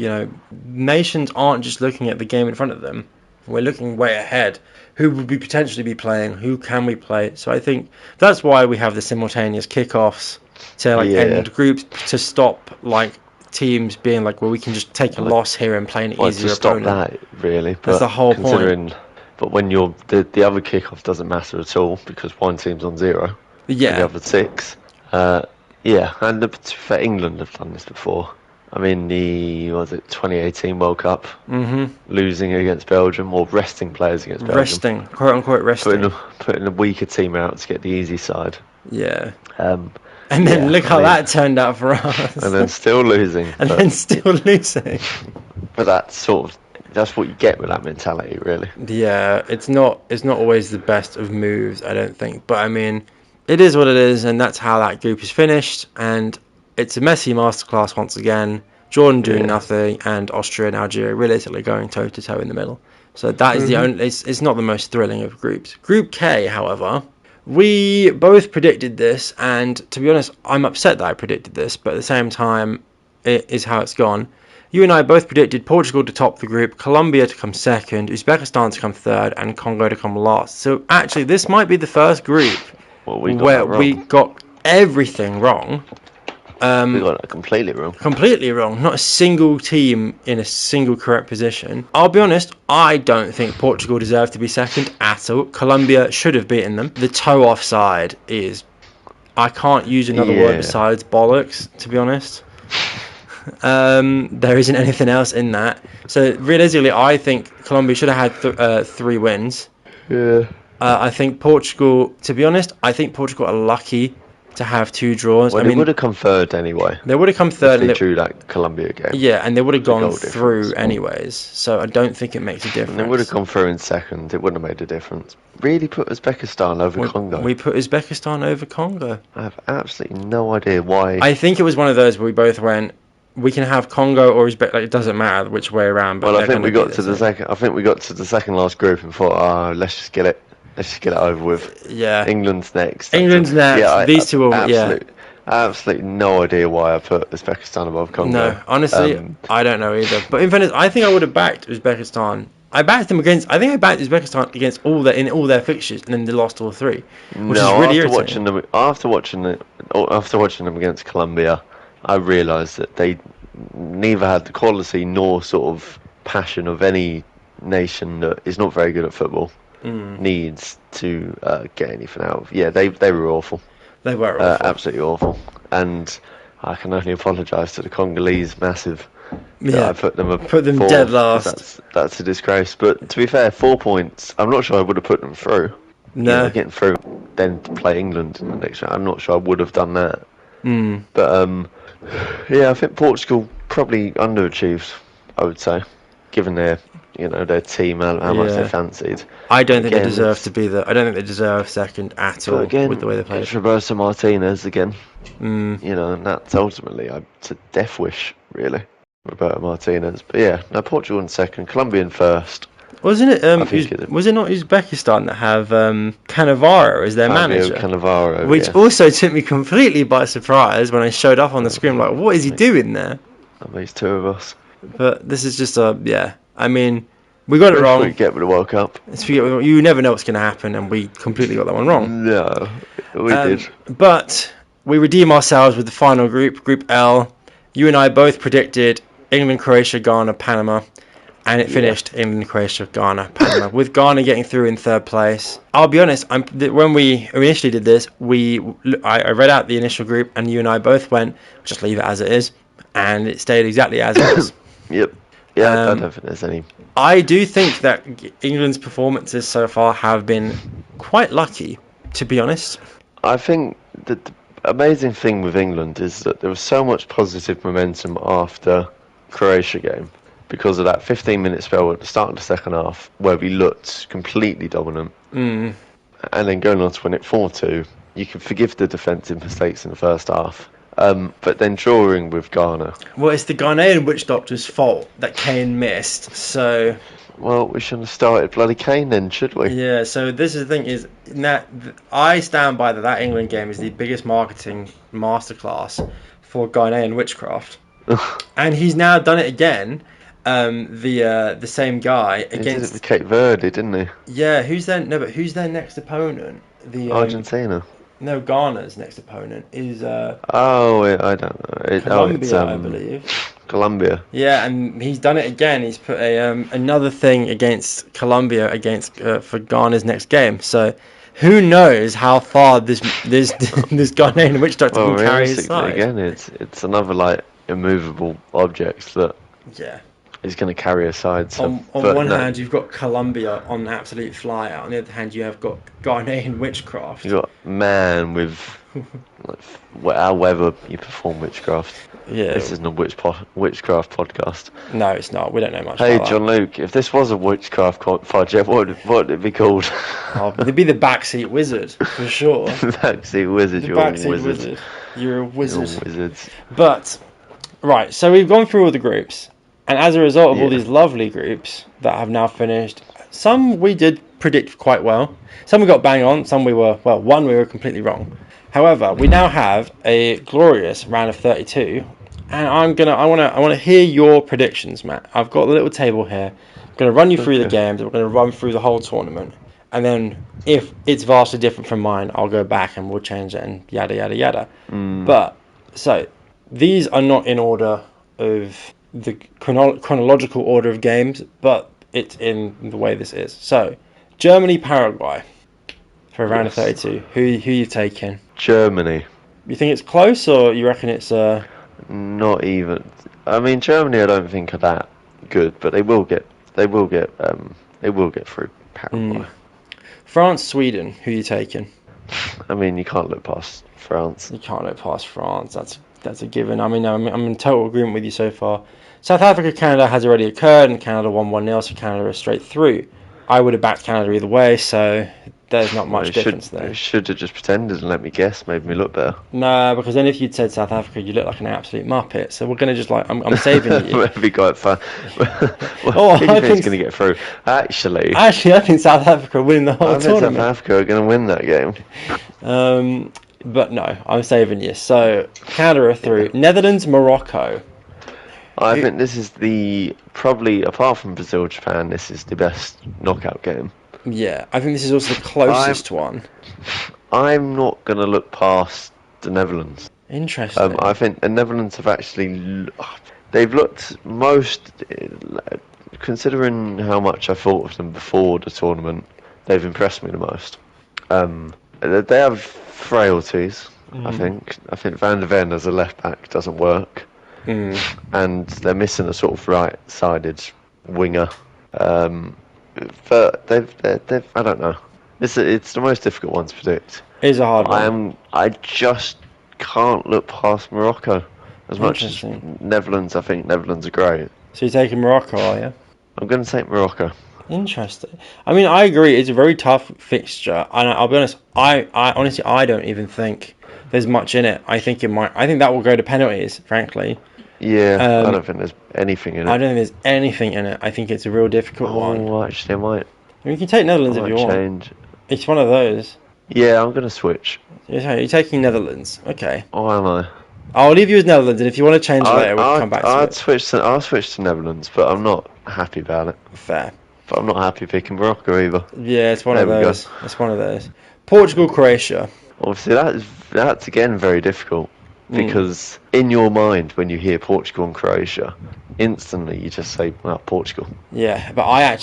nations aren't just looking at the game in front of them. We're looking way ahead. Who would we potentially be playing? Who can we play? So I think that's why we have the simultaneous kickoffs to end groups, to stop teams being well, we can just take a loss here and play an easier to stop opponent. That really. That's the whole point. But when you're the other kickoff doesn't matter at all because one team's on 0. Yeah. And the other 6. And for England have done this before. I mean, the 2018 World Cup, losing against Belgium, or resting players against Belgium. Quote unquote resting. Putting a weaker team out to get the easy side. Yeah. And then look how that turned out for us. And then still losing. But that's that's what you get with that mentality, really. Yeah, it's not always the best of moves, I don't think. But I mean, it is what it is, and that's how that group is finished. And it's a Messi masterclass once again. Jordan doing nothing, and Austria and Algeria realistically going toe to toe in the middle. So that is the only. It's not the most thrilling of groups. Group K, however, we both predicted this, and to be honest, I'm upset that I predicted this. But at the same time, it is how it's gone. You and I both predicted Portugal to top the group, Colombia to come second, Uzbekistan to come third, and Congo to come last. So actually, this might be the first group where we got everything wrong. We got it completely wrong. Completely wrong. Not a single team in a single correct position. I'll be honest, I don't think Portugal deserved to be second at all. Colombia should have beaten them. The toe offside is... I can't use another word besides bollocks, to be honest. There isn't anything else in that. So realistically, I think Colombia should have had 3 wins. Yeah. I think Portugal, to be honest, are lucky to have 2 draws. Well, they would have come third anyway. They would have come third. If they drew that Colombia game. Yeah, and they would have gone through anyways. So I don't think it makes a difference. And they would have gone through in second. It wouldn't have made a difference. Really put Uzbekistan over Congo. We put Uzbekistan over Congo. I have absolutely no idea why. I think it was one of those where we both went, we can have Congo or Uzbek. It doesn't matter which way around. But I think we got to the second. I think we got to the second last group and thought, let's just get it. Let's just get it over with. Yeah. England's next. Yeah, these two are. Absolutely no idea why I put Uzbekistan above Congo. No, honestly, I don't know either. But in fairness, I think I would have backed Uzbekistan. I backed Uzbekistan against all their fixtures, and then they lost all 3, which is really irritating. After watching them against Colombia, I realised that they neither had the quality nor sort of passion of any nation that is not very good at football needs to get anything out of. Yeah, they were awful. They were awful. Absolutely awful. And I can only apologise to the Congolese massive. Yeah, I put them dead last. That's a disgrace. But to be fair, 4 points. I'm not sure I would have put them through. No. Getting through, then to play England in the next round. I'm not sure I would have done that. Mm. But yeah, I think Portugal probably underachieved. I would say, given their team and how much they fancied. I don't think they deserve to be there. I don't think they deserve second at all again, with the way they played. It's Roberto Martinez again. Mm. And that's ultimately it's a death wish, really. Roberto Martinez. But yeah, no, Portugal in second, Colombia in first. Wasn't it? Was it not Uzbekistan that have Cannavaro as their manager? Cannavaro, which also took me completely by surprise when I showed up on the screen. Like, what is he doing there? That makes two of us. But this is just I mean, we got it wrong. We get with the World Cup. You never know what's going to happen, and we completely got that one wrong. No, we did. But we redeem ourselves with the final group, Group L. You and I both predicted England, Croatia, Ghana, Panama. And it finished England, Croatia, Ghana, Panama, with Ghana getting through in third place. I'll be honest, when we initially did this, I read out the initial group, and you and I both went, just leave it as it is, and it stayed exactly as it was. Yep. Yeah, I don't think there's any. I do think that England's performances so far have been quite lucky, to be honest. I think that the amazing thing with England is that there was so much positive momentum after Croatia game. Because of that 15-minute spell at the start of the second half, where we looked completely dominant, and then going on to win it 4-2, you can forgive the defensive mistakes in the first half, but then drawing with Ghana. Well, it's the Ghanaian witch doctor's fault that Kane missed, so... Well, we shouldn't have started bloody Kane then, should we? Yeah, so this is the thing, is that I stand by that England game is the biggest marketing masterclass for Ghanaian witchcraft. And he's now done it again. The same guy against. He did it with Cape Verde, didn't he? Yeah, who's their next opponent? Argentina. No, Ghana's next opponent is. I don't know. Colombia, I believe. Colombia. Yeah, and he's done it again. He's put another thing against Colombia for Ghana's next game. So, who knows how far this Ghanaian witch doctor can carry his side? Again, it's another immovable object that. Yeah. Is going to carry a side. So, on one hand, you've got Colombia on absolute flyer. On the other hand, you have got Ghanaian witchcraft. You've got man with however you perform witchcraft. Yeah. This isn't a witchcraft podcast. No, it's not. We don't know much. Hey, about John that. Luke, if this was a witchcraft project, what would it be called? It'd be the Backseat Wizard for sure. Backseat Wizard. You're a wizard. You're a wizard. You're wizards. But right, so we've gone through all the groups. And as a result of all these lovely groups that have now finished, some we did predict quite well. Some we got bang on, some one we were completely wrong. However, we now have a glorious round of 32, and I want to hear your predictions, Matt. I've got a little table here. I'm going to run you through the games. We're going to run through the whole tournament, and then if it's vastly different from mine, I'll go back and we'll change it and yada yada yada. But so these are not in order of the chronological order of games, but it's in the way this is. So, Germany, Paraguay for a round of 32. Who you taking? Germany. You think it's close, or you reckon it's not even? I mean, Germany, I don't think are that good, but they will get through Paraguay. France, Sweden. Who you taking? I mean, you can't look past France. You can't look past France. That's a given. I mean, I'm in total agreement with you so far. South Africa, Canada has already occurred, and Canada won 1-0, so Canada is straight through. I would have backed Canada either way, so there's not much difference there. You should have just pretended and let me guess, made me look better. No, because then if you'd said South Africa, you look like an absolute muppet. So we're going to just I'm saving you. That'd be quite fun. Who do you think's going to get through? Actually, I think South Africa are winning the whole tournament. South Africa are going to win that game. But no, I'm saving you. So Canada are through. Netherlands, Morocco. I think this is probably, apart from Brazil, Japan, this is the best knockout game. Yeah, I think this is also the closest one. I'm not going to look past the Netherlands. Interesting. I think the Netherlands have actually... They've looked most... Considering how much I thought of them before the tournament, they've impressed me the most. They have frailties, I think Van der Ven as a left back doesn't work, and they're missing a sort of right-sided winger. But they've I don't know. It's the most difficult one to predict. It is a hard one. I just can't look past Morocco. As much as Netherlands, I think Netherlands are great. So you're taking Morocco, are you? I'm going to take Morocco. Interesting. I mean, I agree. It's a very tough fixture, and I'll be honest. I honestly, I don't even think there's much in it. I think that will go to penalties. Frankly. Yeah, I don't think there's anything in it. I don't think there's anything in it. I think it's a real difficult one. Oh, actually, I might. I mean, you can take Netherlands if you want. It's one of those. Yeah, I'm going to switch. You're taking Netherlands. Okay. Oh, am I? I'll leave you with Netherlands, and if you want to change it later, we'll come back to it. I'll switch to Netherlands, but I'm not happy about it. Fair. But I'm not happy picking Morocco either. Yeah, it's one of those. It's one of those. Portugal, Croatia. Obviously, that's again very difficult because in your mind, when you hear Portugal and Croatia, instantly you just say, "Well, Portugal." Yeah, but I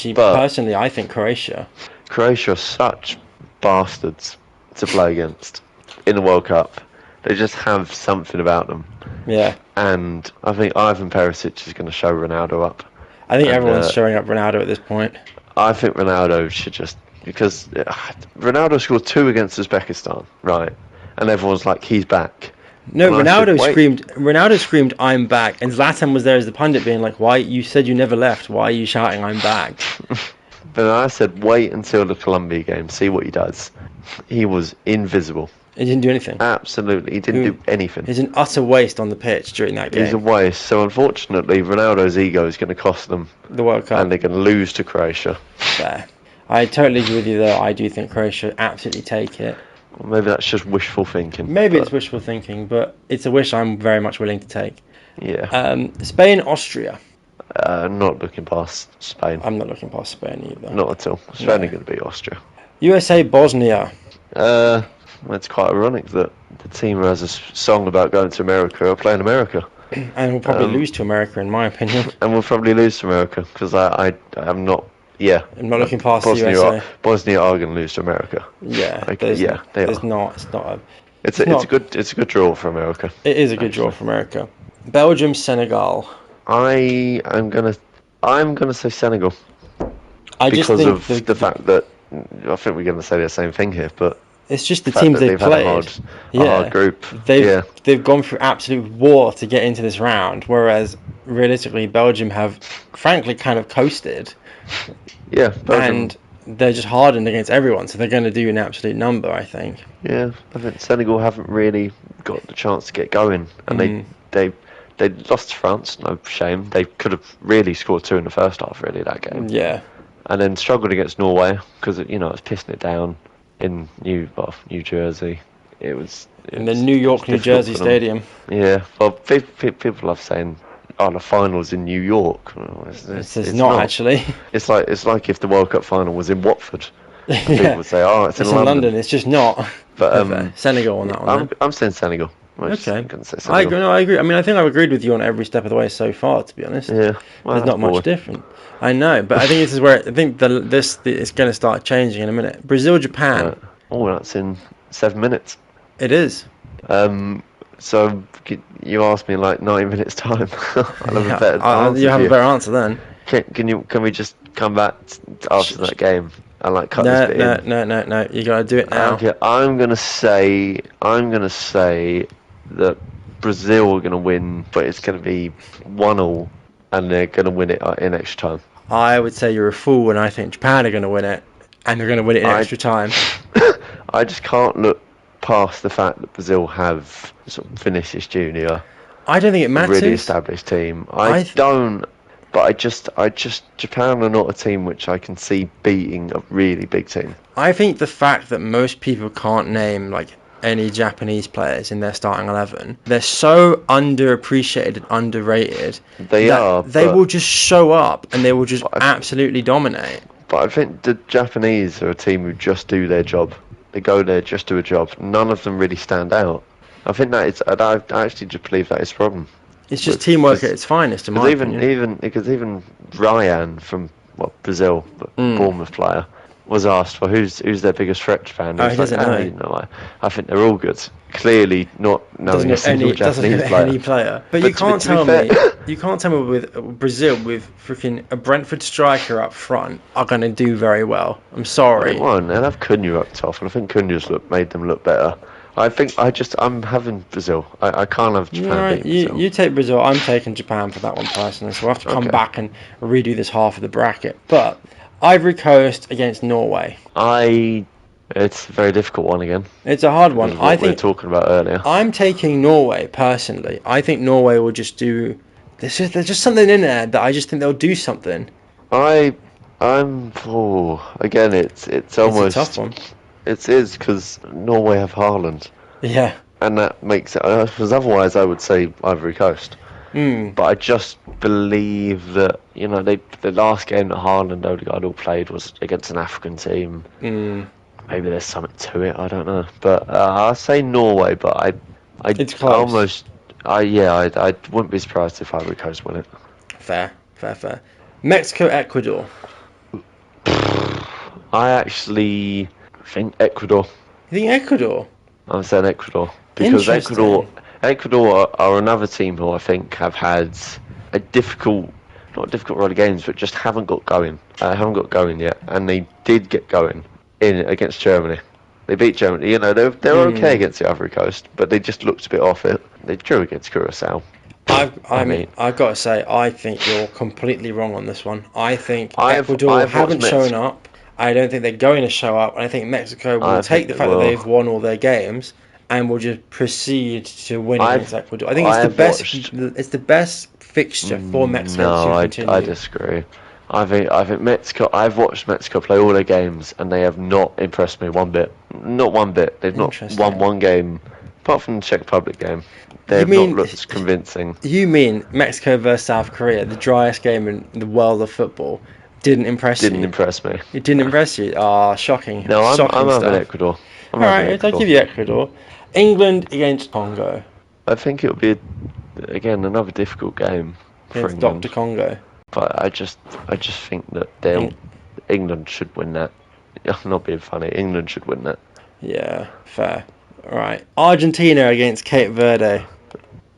think Croatia. Croatia are such bastards to play against in the World Cup. They just have something about them. Yeah. And I think Ivan Perisic is going to show Ronaldo up. I think everyone's showing up Ronaldo at this point. I think Ronaldo should just... Because Ronaldo scored 2 against Uzbekistan, right? And everyone's like, he's back. No, Ronaldo screamed, "I'm back." And Zlatan was there as the pundit being like, "Why? You said you never left. Why are you shouting, 'I'm back'?" But I said, wait until the Colombia game, see what he does. He was invisible. He didn't do anything. Absolutely, he didn't do anything. He's an utter waste on the pitch during that game. He's a waste. So unfortunately, Ronaldo's ego is going to cost them the World Cup, and they're going to lose to Croatia. Fair. I totally agree with you, though. I do think Croatia absolutely take it. Well, maybe that's just wishful thinking. Maybe it's wishful thinking, but it's a wish I'm very much willing to take. Yeah. Spain, Austria. Not looking past Spain. I'm not looking past Spain either. Not at all. It's only going to be Austria. USA, Bosnia. It's quite ironic that the team who has a song about going to America are playing America. And we'll probably lose to America, in my opinion. And we'll probably lose to America, because I'm not... Yeah. I'm not looking past the USA. Bosnia are going to lose to America. Yeah. They are. It's a good draw for America. It is a good draw for America. Belgium, Senegal. I'm gonna say Senegal. Because of the fact that I think we're going to say the same thing here, but it's just the teams they've played. A hard group. They've gone through absolute war to get into this round, whereas realistically Belgium have, frankly, kind of coasted. Yeah, Belgium. And they're just hardened against everyone, so they're going to do an absolute number, I think. Yeah, I think Senegal haven't really got the chance to get going, and they lost to France. No shame. They could have really scored 2 in the first half, really, that game. Yeah. And then struggled against Norway because it's pissing it down in New Jersey. It was in the New York, New Jersey stadium. Yeah. Well, people love saying, "Oh, the final's in New York." It's not actually. It's like if the World Cup final was in Watford. People would say, "Oh, it's in London." It's just not. But Senegal on that one. I'm saying Senegal. Okay. I agree. I mean, I think I've agreed with you on every step of the way so far, to be honest. Yeah. Well, there's not much different. I know, but I think this is where it's going to start changing in a minute. Brazil, Japan. Right. Oh, that's in 7 minutes. It is. So you asked me in like 9 minutes time. I'll have a better answer. You have a better answer then. Can we just come back after that game and like cut this bit in? No. You gotta do it now. Okay, I'm gonna say that Brazil are gonna win, but it's gonna be 1-1, and they're gonna win it in extra time. I would say you're a fool, and I think Japan are gonna win it, and they're gonna win it in extra time. I just can't look past the fact that Brazil have sort of Vinicius Junior. I don't think it matters. A really established team. But I just Japan are not a team which I can see beating a really big team. I think the fact that most people can't name like any Japanese players in their starting 11, they're so underappreciated and underrated. They will just show up and they will just absolutely dominate. But I think the Japanese are a team who just do their job. They go there, just do a job. None of them really stand out. I think I actually just believe that is a problem. It's just teamwork at its finest, Even Ryan from Brazil, Bournemouth player, was asked for who's their biggest threat, Japan. Oh, He he was doesn't like, know. you know, I think they're all good. Clearly not knowing a single Japanese player. Any player. But you to be can't tell fair- me. You can't tell me with Brazil with freaking a Brentford striker up front are going to do very well. I'm sorry. They won't. They'll have Cunha up top, and I think Cunha's made them look better. I'm having Brazil. I can't have Japan Right, beat Brazil. you take Brazil. I'm taking Japan for that one personally. So we'll have to come Okay. back and redo this half of the bracket. But Ivory Coast against Norway. It's a very difficult one again. It's a hard This one. is what I we were think talking about earlier. I'm taking Norway personally. I think Norway will just do. There's just something in there that I just think they'll do something. I'm again. It's almost It's a tough one. It is because Norway have Haaland, Yeah. and that makes it. Because otherwise, I would say Ivory Coast. Hmm. But I just believe that the last game that Haaland and Odegaard all played was against an African team. Mm. Maybe there's something to it. I don't know. But I say Norway. But I It's close. almost. I wouldn't be surprised if Ivory Coast win it. Fair. Mexico, Ecuador. I actually think Ecuador. You think Ecuador? I'm saying Ecuador because Interesting. Ecuador are another team who I think have had a not difficult run of games, but just haven't got going. Haven't got going yet, and they did get going against Germany. They beat Germany. They're okay against the Ivory Coast, but they just looked a bit off it. They drew against Curacao. I've got to say, I think you're completely wrong on this one. I think I've Ecuador haven't watched shown up. I don't think they're going to show up. And I think Mexico will I take think the they fact that will. they've won all their games and will just proceed to win I've- against Ecuador. I think it's the I've best. watched- It's the best fixture for Mexico No, to I continue. disagree. I think Mexico. I've watched Mexico play all their games, and they have not impressed me one bit. Not one bit. They've not Interesting. won one game, apart from the Czech Republic game. They have mean- not looked convincing. You mean Mexico versus South Korea, the driest game in the world of football, didn't impress Didn't you? impress me. It didn't impress you? Ah, shocking. No, I'm Shocking having stuff. Ecuador. I'm All having right, I'll Ecuador. give you Ecuador. England against Congo. I think it'll be again another difficult game for Against England. Dr. Congo. But I just think that England should win that. I'm not being funny. England should win that. Yeah, fair. All right. Argentina against Cape Verde.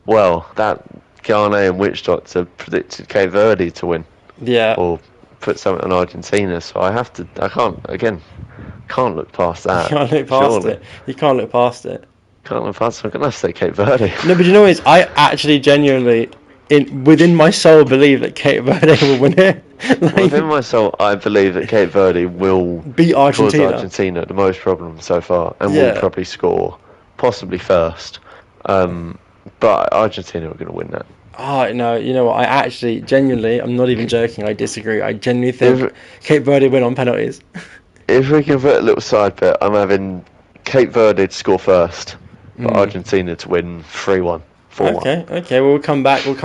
Well, that Ghanaian witch doctor predicted Cape Verde to win Yeah. or put something on Argentina, so I can't look past that. You can't look past surely. it. You can't look past it. Can't look past it. I'm gonna have to say Cape Verde. No, but you know what? I actually genuinely, within my soul, believe that Cape Verde will win it. Within my soul, I believe that Cape Verde will Beat cause Argentina. Argentina the most problems so far, and Yeah. will probably score, possibly first. But Argentina are going to win that. Oh, no, you know what? I actually, genuinely, I'm not even joking, I disagree. I genuinely think Cape Verde win on penalties. If we convert a little side bet, I'm having Cape Verde to score first, but Argentina to win 3-1, 4-1. Okay, well, we'll come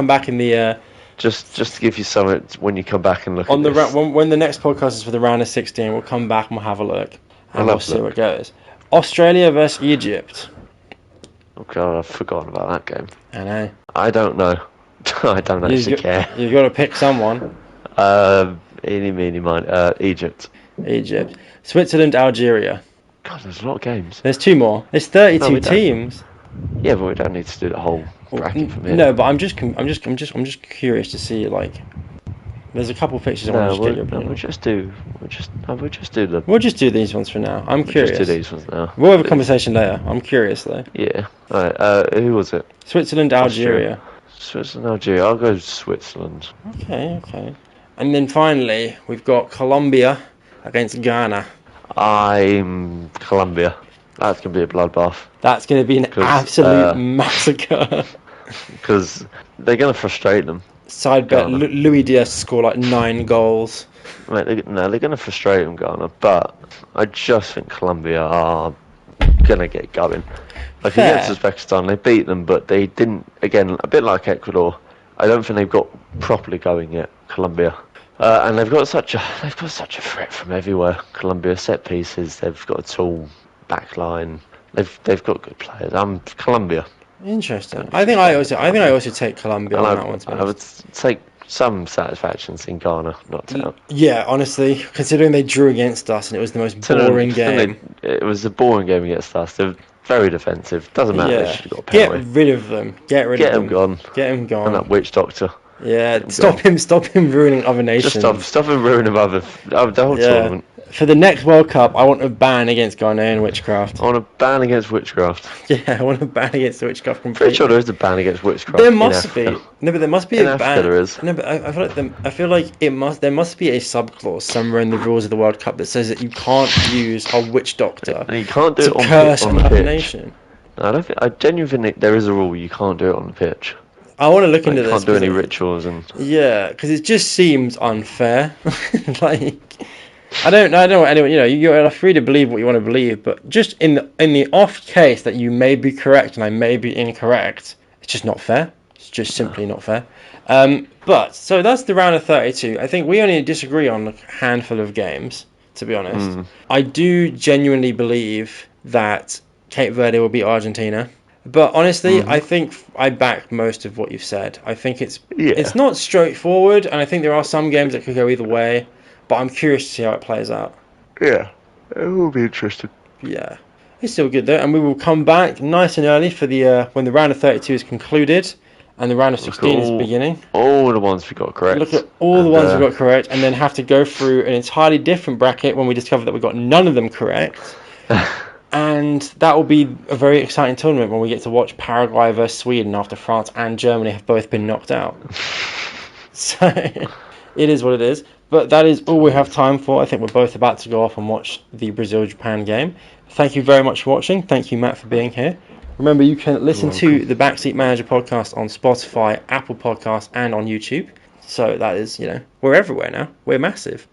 back in the... Just to give you something when you come back and look on at the this. when the next podcast is for the round of 16, we'll come back and we'll have a look. And I'll we'll have a see look. what goes. Australia versus Egypt. Oh God, I've forgotten about that game. I know. I don't know. I don't actually care. You've got to pick someone. Eeny, meeny, mine. Egypt. Egypt. Switzerland, Algeria. God, there's a lot of games. There's two more. There's 32 No, we don't. teams. Yeah, but we don't need to do the whole bracket from here. No, but I'm just curious to see, like, there's a couple pictures I want to get your opinion. we'll just do the. We'll just do these ones for now. I'm We'll curious. just do these ones now. We'll have a conversation later. I'm curious though. Yeah. Alright. Who was it? Switzerland, Algeria. Switzerland, Algeria. I'll go Switzerland. Okay. And then finally, we've got Colombia against Ghana. I'm Colombia. That's gonna be a bloodbath That's going to be an 'Cause, absolute massacre. because they're gonna frustrate them. Side bet, Ghana. Luis Diaz score like 9 goals. Mate, they're gonna frustrate them, Ghana. But I just think Colombia are gonna get going. Like Fair. against Uzbekistan, they beat them, but they didn't. Again, a bit like Ecuador. I don't think they've got properly going yet. Colombia, and they've got such a threat from everywhere. Colombia set pieces. They've got a tall back line. They've got good players. I'm Colombia. Interesting. I think I also take Colombia And on that one. To be I would honest. some satisfaction seeing Ghana knocked out. Yeah, honestly, considering they drew against us and it was the most boring game. It was a boring game against us. They're very defensive. Doesn't matter. They Yeah, should have got a get penalty. rid of them. Get rid Get of him them. gone. Get him And gone. that witch doctor. Yeah, stop him ruining other nations. Just stop him ruining the whole tournament. For the next World Cup, I want a ban against Ghanaian witchcraft. I want a ban against witchcraft. Yeah, I want a ban against witchcraft completely. Pretty sure there is a ban against witchcraft. There must be. No, but there must be In a Africa ban. there is. No, but I feel like there must be a subclause somewhere in the rules of the World Cup that says that you can't use a witch doctor And you can't do to it on curse the another pitch. nation. No, I genuinely think there is a rule you can't do it on the pitch. I want to look into You this. can't do any because rituals and. Yeah, because it just seems unfair. Like, I don't know what anyone. You're free to believe what you want to believe, but just in the off case that you may be correct and I may be incorrect, it's just not fair. It's just simply not fair. But so that's the round of 32. I think we only disagree on a handful of games, to be honest. I do genuinely believe that Cape Verde will beat Argentina. But honestly, I think I back most of what you've said. I think it's not straightforward, and I think there are some games that could go either way. But I'm curious to see how it plays out. Yeah, it will be interesting. Yeah, it's still good though, and we will come back nice and early for the when the round of 32 is concluded and the round of 16 is beginning. All the ones we got correct. Look at all the ones we got correct, and then have to go through an entirely different bracket when we discover that we got none of them correct. And that will be a very exciting tournament when we get to watch Paraguay versus Sweden after France and Germany have both been knocked out. So it is what it is. But that is all we have time for. I think we're both about to go off and watch the Brazil-Japan game. Thank you very much for watching. Thank you, Matt, for being here. Remember, you can listen to the Backseat Manager podcast on Spotify, Apple Podcasts, and on YouTube. So that is, we're everywhere now. We're massive.